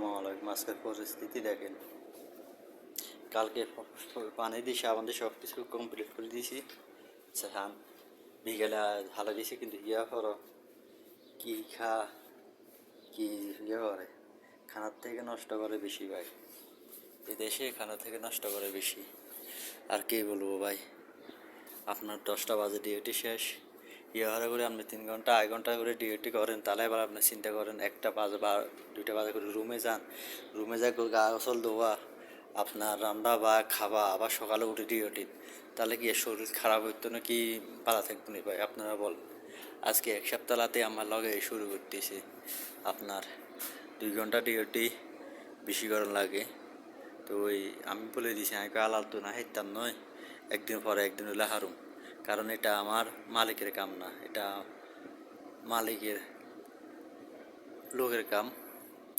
আসসালামাইকুম। আজকের পরিস্থিতি দেখেন, কালকে পানি দিয়ে সাবান দিয়ে সব কিছু কমপ্লিট করে দিয়েছি। স্নান বিকেলে ভালো দিয়েছি, কিন্তু ইয়া করো কি কি ইয়ে করে, খানার থেকে নষ্ট করে বেশি ভাই। এই দেশে খানা থেকে নষ্ট করে বেশি। আর কি বলবো ভাই, আপনার 10টা বাজে ডিউটি শেষ, ইয়ে হওয়ার করে আপনি 3 ঘন্টা 2 ঘন্টা করে ডিউটি করেন, তাহলে এবার আপনি চিন্তা করেন 1টা বাজে বা 2টা বাজে করে রুমে যান, রুমে যাই গা গোসল ধোয়া, আপনার রান্না বা খাওয়া, আবার সকালে উঠে ডিউটি, তাহলে কি শরীর খারাপ হইতো না কি ভালো থাকতো না ভাই? আপনারা বলেন। আজকে 1 সপ্তাহ আমার লগে শুরু করতেছি, আপনার 2 ঘন্টা ডিউটি বেশি গরম লাগে। তো ওই আমি বলে দিছি, আমি আলাল তো না হাইতাম নয়, একদিন পরে একদিন হইলে হারুম। কারণ এটা আমার মালিকের কাম না, এটা মালিকের লোকের কাম।